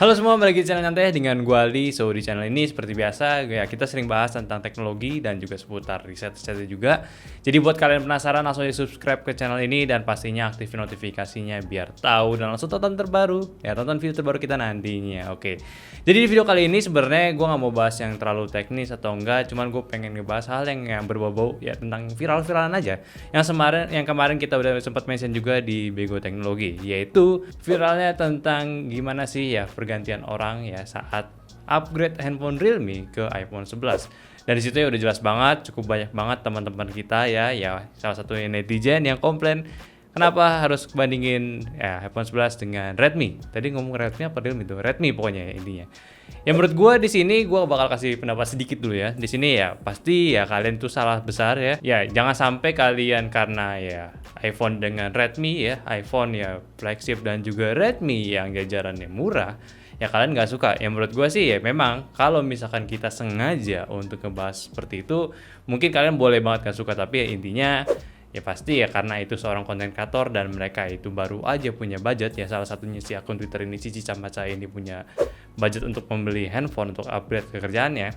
Halo semua, balik lagi di channel Nyantai dengan gua Ali. So, di channel ini seperti biasa, ya kita sering bahas tentang teknologi dan juga seputar riset-riset juga. Jadi buat kalian penasaran, langsung aja subscribe ke channel ini dan pastinya aktifin notifikasinya biar tahu dan langsung tonton terbaru. Ya, tonton video terbaru kita nantinya. Oke. Jadi di video kali ini sebenarnya gua nggak mau bahas yang terlalu teknis atau enggak, cuman gue pengen ngebahas hal yang berbau-bau ya tentang viral-viralan aja. Yang kemarin kita udah sempat mention juga di Bego Teknologi, yaitu viralnya tentang gimana sih ya pergantian orang ya saat upgrade handphone Realme ke iPhone 11. Dan di situ ya udah jelas banget, cukup banyak banget teman-teman kita ya salah satunya netizen yang komplain kenapa harus bandingin ya iPhone 11 dengan Redmi. Tadi ngomong Redmi apa Realme itu? Redmi pokoknya ya intinya. Ya menurut gue di sini gue bakal kasih pendapat sedikit dulu ya. Di sini ya pasti ya kalian tuh salah besar ya. Ya jangan sampai kalian karena ya iPhone dengan Redmi ya, iPhone ya flagship dan juga Redmi yang jajarannya murah, ya kalian nggak suka. Ya menurut gue sih ya memang kalau misalkan kita sengaja untuk ngebahas seperti itu, mungkin kalian boleh banget nggak suka. Tapi ya intinya ya pasti ya karena itu seorang konten kreator dan mereka itu baru aja punya budget ya, salah satunya si akun Twitter ini si Cica Maca ini punya budget untuk membeli handphone untuk upgrade ke kerjaannya.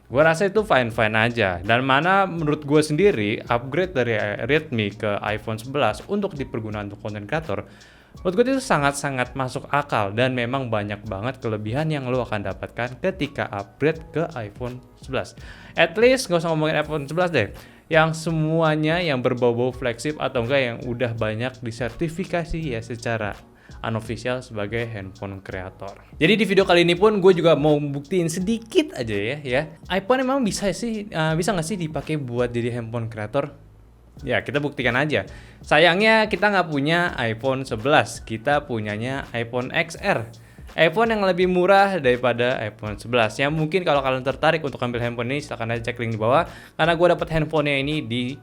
Gue rasa itu fine-fine aja. Dan mana menurut gue sendiri upgrade dari Redmi ke iPhone 11 untuk dipergunakan untuk konten kreator, menurut gue itu sangat-sangat masuk akal dan memang banyak banget kelebihan yang lo akan dapatkan ketika upgrade ke iPhone 11. At least gak usah ngomongin iPhone 11 deh, yang semuanya yang berbau-bau flagship atau enggak yang udah banyak disertifikasi ya secara unofficial sebagai handphone kreator. Jadi di video kali ini pun gue juga mau buktiin sedikit aja ya. iPhone emang bisa nggak sih dipakai buat jadi handphone kreator? Ya kita buktikan aja. Sayangnya kita nggak punya iPhone 11, kita punyanya iPhone XR. iPhone yang lebih murah daripada iPhone 11. Yang mungkin kalau kalian tertarik untuk ambil handphone ini, silahkan aja cek link di bawah. Karena gue dapat handphonenya ini di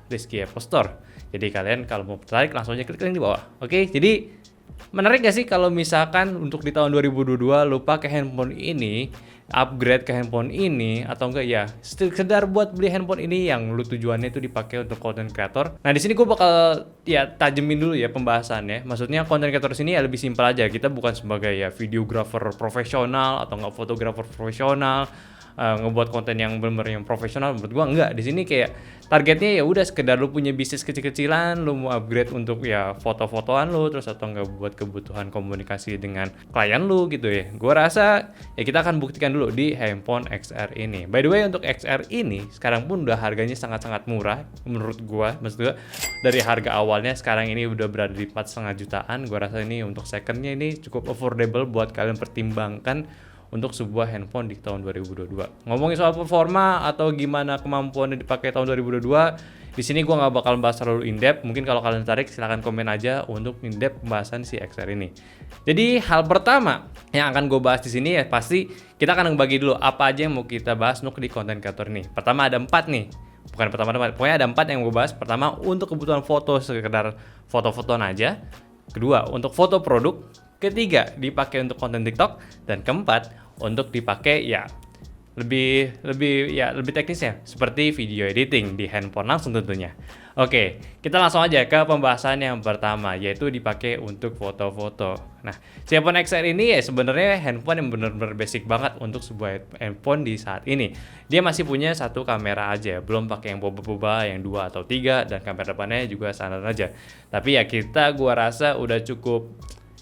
Rizky Apple Store. Jadi kalian kalau mau tertarik langsung aja klik link di bawah. Oke, jadi menarik gak sih kalau misalkan untuk di tahun 2022 lo pakai handphone ini, upgrade ke handphone ini, atau enggak ya sekedar buat beli handphone ini yang lu tujuannya itu dipakai untuk content creator. Nah di sini gue bakal ya tajemin dulu ya pembahasannya. Maksudnya content creator sini ya lebih simpel aja. Kita bukan sebagai ya videographer profesional atau enggak fotografer profesional, ngebuat konten yang benar-benar yang profesional. Menurut gua enggak. Di sini kayak targetnya ya udah sekedar lu punya bisnis kecil-kecilan, lu mau upgrade untuk ya foto-fotoan lu, terus atau enggak buat kebutuhan komunikasi dengan klien lu gitu ya. Gua rasa ya kita akan buktikan dulu di handphone XR ini. By the way untuk XR ini sekarang pun udah harganya sangat-sangat murah menurut gua. Maksud gua dari harga awalnya sekarang ini udah berada di 4,5 jutaan. Gua rasa ini untuk secondnya ini cukup affordable buat kalian pertimbangkan untuk sebuah handphone di tahun 2022. Ngomongin soal performa atau gimana kemampuannya dipakai tahun 2022, di sini gue nggak bakal bahas terlalu in-depth. Mungkin kalau kalian tertarik silahkan komen aja untuk in-depth pembahasan si XR ini. Jadi hal pertama yang akan gue bahas di sini ya pasti kita akan bagi dulu apa aja yang mau kita bahas untuk di content creator nih. Pertama ada 4 nih. Bukan pertama-tama, pokoknya ada 4 yang gue bahas. Pertama untuk kebutuhan foto, sekedar foto-fotoan aja. Kedua untuk foto produk. Ketiga dipakai untuk konten TikTok, dan keempat untuk dipakai ya lebih teknis ya seperti video editing di handphone langsung tentunya. Oke, kita langsung aja ke pembahasan yang pertama, yaitu dipakai untuk foto-foto. Nah, si iPhone XR ini ya sebenarnya handphone yang benar-benar basic banget untuk sebuah handphone di saat ini. Dia masih punya satu kamera aja, belum pakai yang boba-boba yang 2 atau 3, dan kamera depannya juga standar aja. Tapi ya gua rasa udah cukup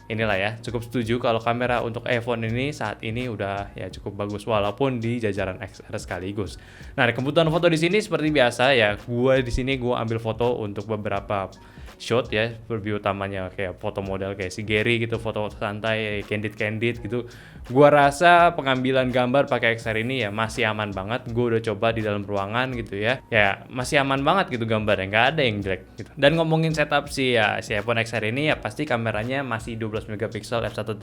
cukup setuju kalau kamera untuk iPhone ini saat ini udah ya cukup bagus walaupun di jajaran XR sekaligus. Nah, kebutuhan foto di sini seperti biasa ya, di sini ambil foto untuk beberapa shot ya, lebih utamanya kayak foto model kayak si Gary gitu, foto santai, candid gitu. Gua rasa pengambilan gambar pakai XR ini ya masih aman banget. Gua udah coba di dalam ruangan gitu ya. Ya masih aman banget gitu gambarnya, nggak ada yang jelek gitu. Dan ngomongin setup si iPhone XR ini ya pasti kameranya masih 12 megapiksel f1.8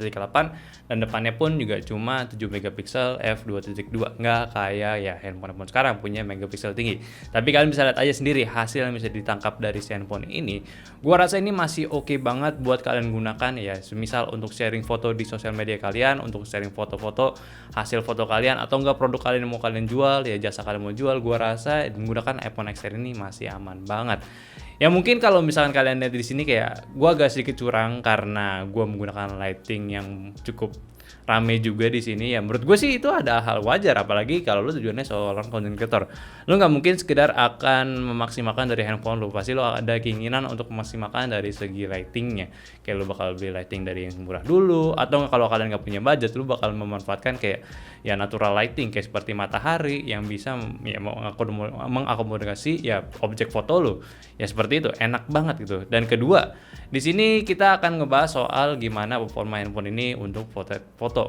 dan depannya pun juga cuma 7 megapiksel f2.2. Nggak kayak ya handphone sekarang punya megapiksel tinggi. Tapi kalian bisa lihat aja sendiri hasil yang bisa ditangkap dari si handphone ini. Gua rasa ini masih oke banget buat kalian gunakan ya, semisal untuk sharing foto di sosial media kalian, untuk sharing foto-foto hasil foto kalian, atau enggak produk kalian yang mau kalian jual ya, jasa kalian mau jual. Gua rasa menggunakan iPhone XR ini masih aman banget. Ya mungkin kalau misalkan kalian lihat di sini kayak gua agak sedikit curang karena gua menggunakan lighting yang cukup rame juga di sini. Ya menurut gue sih itu ada hal wajar, apalagi kalau lu tujuannya seorang content creator. Lu nggak mungkin sekedar akan memaksimalkan dari handphone lu, pasti lu ada keinginan untuk memaksimalkan dari segi lightingnya. Kayak lu bakal beli lighting dari yang murah dulu, atau kalau kalian nggak punya budget, lu bakal memanfaatkan kayak ya natural lighting kayak seperti matahari yang bisa ya mengakomodasi ya objek foto lu. Ya seperti itu, enak banget gitu. Dan kedua, di sini kita akan ngebahas soal gimana performa handphone ini untuk foto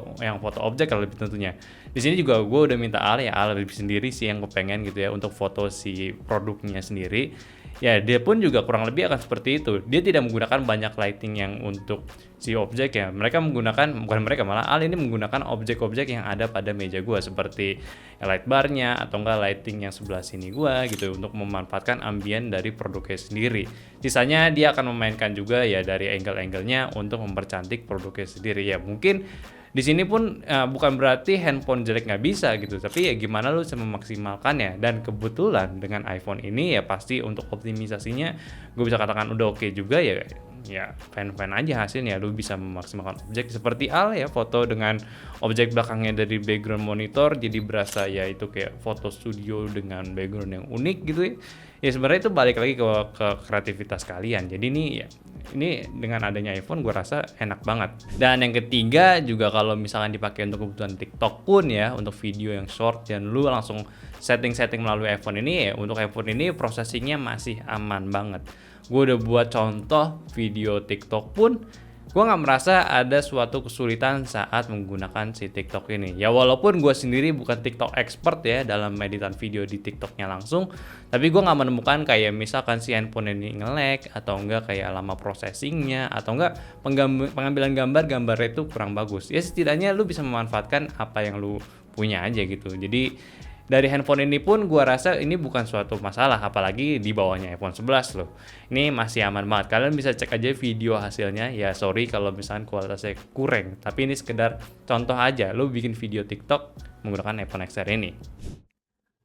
objek kalau lebih tentunya. Di sini juga gue udah minta Al lebih sendiri sih yang kepengen gitu ya untuk foto si produknya sendiri. Ya dia pun juga kurang lebih akan seperti itu. Dia tidak menggunakan banyak lighting yang untuk si objek ya. Malah Al ini menggunakan objek-objek yang ada pada meja gua seperti light barnya atau enggak lighting yang sebelah sini gua gitu untuk memanfaatkan ambien dari produknya sendiri. Sisanya dia akan memainkan juga ya dari angle-angle-nya untuk mempercantik produknya sendiri ya. Mungkin di sini pun bukan berarti handphone jelek nggak bisa gitu, tapi ya gimana lu bisa memaksimalkannya. Dan kebetulan dengan iPhone ini ya pasti untuk optimisasinya gue bisa katakan udah oke juga ya. Ya fan aja hasilnya, lu bisa memaksimalkan objek seperti Al ya, foto dengan objek belakangnya dari background monitor jadi berasa ya itu kayak foto studio dengan background yang unik gitu ya. Ya sebenarnya itu balik lagi ke kreativitas kalian. Jadi ini dengan adanya iPhone gue rasa enak banget. Dan yang ketiga juga kalau misalkan dipakai untuk kebutuhan TikTok pun ya, untuk video yang short dan lu langsung setting melalui iPhone ini ya, untuk iPhone ini processingnya masih aman banget. Gue udah buat contoh video TikTok pun gue nggak merasa ada suatu kesulitan saat menggunakan si TikTok ini. Ya walaupun gue sendiri bukan TikTok expert ya dalam editan video di TikToknya langsung, tapi gue nggak menemukan kayak misalkan si handphone ini nge-lag atau enggak kayak lama processingnya atau enggak pengambilan gambar itu kurang bagus. Ya setidaknya lu bisa memanfaatkan apa yang lu punya aja gitu. Jadi dari handphone ini pun gua rasa ini bukan suatu masalah, apalagi di bawahnya iPhone 11 loh. Ini masih aman banget. Kalian bisa cek aja video hasilnya. Ya sorry kalau misalkan kualitasnya kurang, tapi ini sekedar contoh aja. Lu bikin video TikTok menggunakan iPhone XR ini.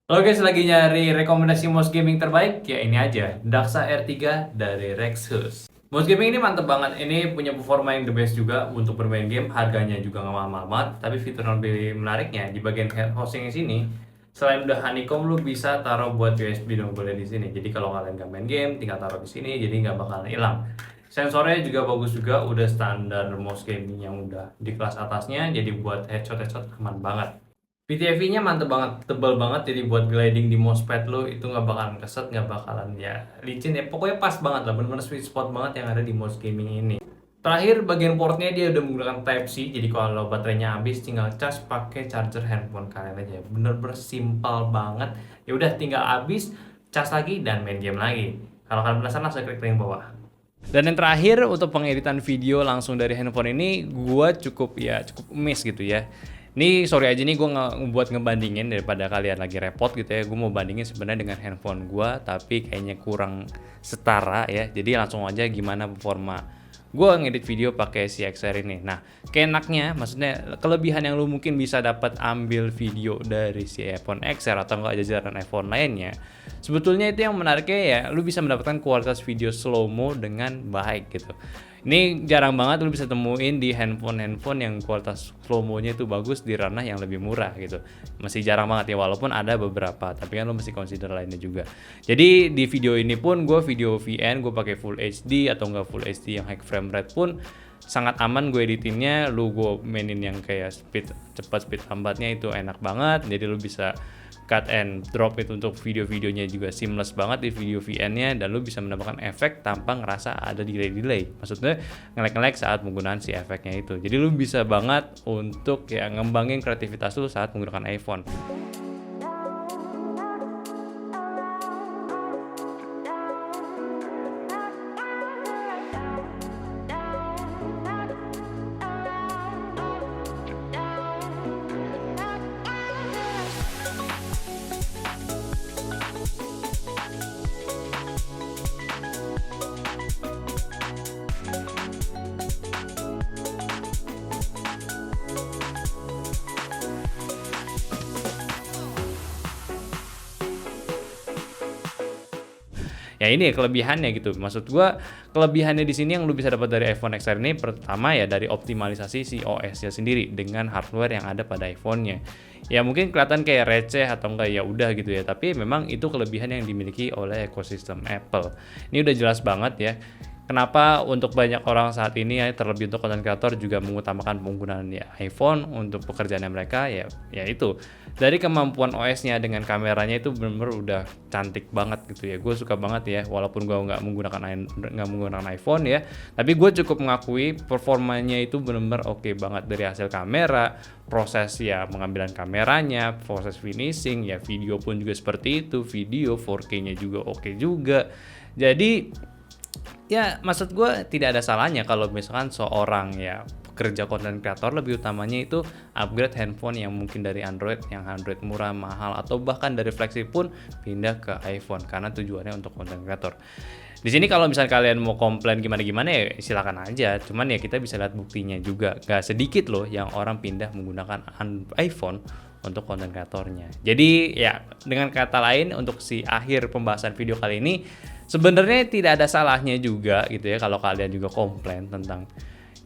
Oke, lagi nyari rekomendasi mouse gaming terbaik, ya ini aja, Daxa R3 dari Rexus. Mouse gaming ini mantep banget, ini punya performa yang the best juga untuk bermain game, harganya juga nggak mahal-mahal banget, tapi fitur yang lebih menariknya di bagian housing sini, selain udah honeycomb, lu bisa taruh buat USB dongle di sini. Jadi kalau kalian nggak main game, tinggal taruh di sini, jadi nggak bakal hilang. Sensornya juga bagus juga, udah standar mouse gaming yang udah di kelas atasnya, jadi buat headshot aman banget. PTFE-nya mantep banget, tebal banget, jadi buat gliding di mousepad lo itu nggak bakalan keset, nggak bakalan ya licin ya, pokoknya pas banget lah, bener-bener sweet spot banget yang ada di mouse gaming ini. Terakhir bagian portnya dia udah menggunakan Type-C, jadi kalau baterainya habis tinggal cas pakai charger handphone kalian aja, bener-bener simpel banget. Ya udah tinggal habis, cas lagi dan main game lagi. Kalau kalian penasaran langsung klik link bawah. Dan yang terakhir untuk pengeditan video langsung dari handphone ini, gua cukup miss gitu ya. Ini sorry aja nih gue buat ngebandingin daripada kalian lagi repot gitu ya. Gue mau bandingin sebenarnya dengan handphone gue, tapi kayaknya kurang setara ya. Jadi langsung aja gimana performa gue ngedit video pakai si XR ini. Nah, keenaknya, maksudnya kelebihan yang lu mungkin bisa dapat ambil video dari si iPhone XR atau enggak jajaran iPhone lainnya. Sebetulnya itu yang menariknya ya, lu bisa mendapatkan kualitas video slow-mo dengan baik gitu. Ini jarang banget lu bisa temuin di handphone yang kualitas slow-mo-nya itu bagus di ranah yang lebih murah gitu. Masih jarang banget ya, walaupun ada beberapa, tapi kan lu mesti consider lainnya juga. Jadi di video ini pun gue video VN, gue pakai Full HD atau enggak Full HD yang high frame rate pun sangat aman gue editingnya. Gue mainin yang kayak speed cepat, speed lambatnya itu enak banget. Jadi lu bisa cut and drop itu untuk video-videonya juga seamless banget di video VN-nya, dan lu bisa mendapatkan efek tanpa ngerasa ada delay. Maksudnya nge-lag saat menggunakan si efeknya itu. Jadi lu bisa banget untuk ya ngembangin kreativitas lu saat menggunakan iPhone. Ya ini kelebihannya gitu. Maksud gua kelebihannya di sini yang lu bisa dapat dari iPhone XR ini pertama ya dari optimalisasi si OS-nya sendiri dengan hardware yang ada pada iPhone-nya. Ya mungkin kelihatan kayak receh atau enggak ya udah gitu ya, tapi memang itu kelebihan yang dimiliki oleh ekosistem Apple. Ini udah jelas banget ya. Kenapa untuk banyak orang saat ini ya, terlebih untuk content creator juga mengutamakan penggunaan ya iPhone untuk pekerjaannya mereka ya itu dari kemampuan OS-nya dengan kameranya itu benar-benar udah cantik banget gitu ya. Gue suka banget ya, walaupun gue nggak menggunakan iPhone ya, tapi gue cukup mengakui performanya itu benar-benar oke banget dari hasil kamera, proses ya pengambilan kameranya, proses finishing ya, video pun juga seperti itu, video 4K-nya juga oke juga. Jadi ya maksud gue tidak ada salahnya kalau misalkan seorang ya pekerja content creator lebih utamanya itu upgrade handphone yang mungkin dari Android murah mahal atau bahkan dari flagship pun pindah ke iPhone karena tujuannya untuk content creator. Di sini kalau misalnya kalian mau komplain gimana ya silakan aja. Cuman ya kita bisa lihat buktinya juga. Gak sedikit loh yang orang pindah menggunakan iPhone untuk konten kreatornya. Jadi ya dengan kata lain untuk si akhir pembahasan video kali ini sebenarnya tidak ada salahnya juga gitu ya kalau kalian juga komplain tentang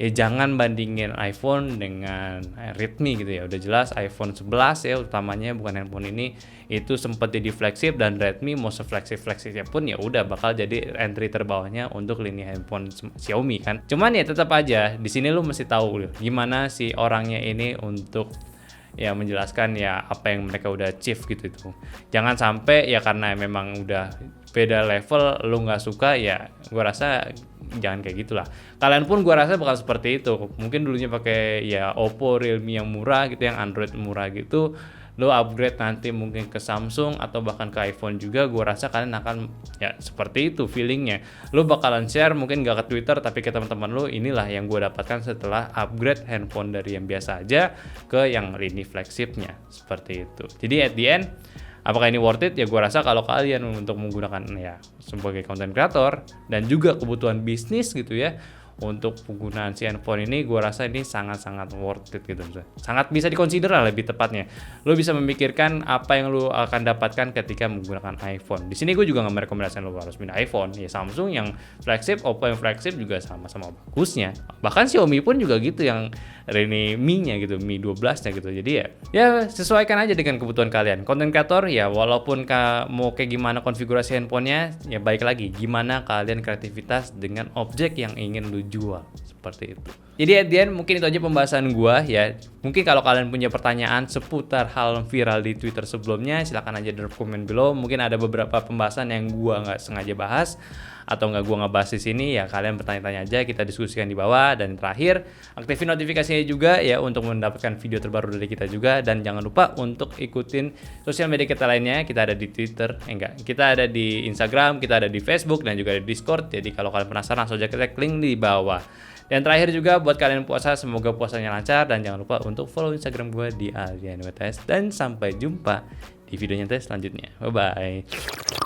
ya jangan bandingin iPhone dengan Redmi gitu ya. Udah jelas iPhone 11 ya utamanya bukan handphone ini itu sempat jadi flagship dan Redmi mau se-flagship-flagshipnya pun ya udah bakal jadi entry terbawahnya untuk lini handphone Xiaomi kan. Cuman ya tetap aja di sini lu mesti tahu gimana si orangnya ini untuk ya menjelaskan ya apa yang mereka udah achieve gitu itu. Jangan sampai ya karena memang udah beda level lu nggak suka ya gua rasa jangan kayak gitulah. Kalian pun gua rasa bakal seperti itu. Mungkin dulunya pakai ya Oppo, Realme yang murah gitu, yang Android murah gitu, lo upgrade nanti mungkin ke Samsung atau bahkan ke iPhone juga, gue rasa kalian akan ya seperti itu feelingnya. Lo bakalan share mungkin gak ke Twitter tapi ke teman-teman lo, inilah yang gue dapatkan setelah upgrade handphone dari yang biasa aja ke yang lini flagshipnya, seperti itu. Jadi at the end, apakah ini worth it? Ya gue rasa kalau kalian untuk menggunakan ya sebagai content creator dan juga kebutuhan bisnis gitu ya, untuk penggunaan si handphone ini gue rasa ini sangat-sangat worth it gitu, sangat bisa dikonsider lah lebih tepatnya. Lo bisa memikirkan apa yang lo akan dapatkan ketika menggunakan iPhone. Di sini gue juga nggak merekomendasikan lo harus pindah iPhone. Ya Samsung yang flagship, Oppo yang flagship juga sama-sama bagusnya. Bahkan Xiaomi pun juga gitu yang ini Mi-nya gitu, Mi 12-nya gitu. Jadi ya sesuaikan aja dengan kebutuhan kalian. Content creator ya walaupun mau kayak gimana konfigurasi handphonenya, ya baik lagi gimana kalian kreativitas dengan objek yang ingin lu jual, seperti itu. Jadi at the end mungkin itu aja pembahasan gua ya. Mungkin kalau kalian punya pertanyaan seputar hal viral di Twitter sebelumnya, silakan aja drop komen below. Mungkin ada beberapa pembahasan yang gua nggak sengaja bahas atau nggak gua ngebahas di sini, ya kalian bertanya-tanya aja, kita diskusikan di bawah. Dan terakhir, aktifin notifikasinya juga ya untuk mendapatkan video terbaru dari kita juga. Dan jangan lupa untuk ikutin sosial media kita lainnya. Kita ada di Twitter, kita ada di Instagram, kita ada di Facebook dan juga di Discord. Jadi kalau kalian penasaran langsung aja klik link di bawah. Dan terakhir juga buat kalian puasa, semoga puasanya lancar dan jangan lupa untuk follow Instagram gue di @aldianwts. Dan sampai jumpa di videonya selanjutnya. Bye bye.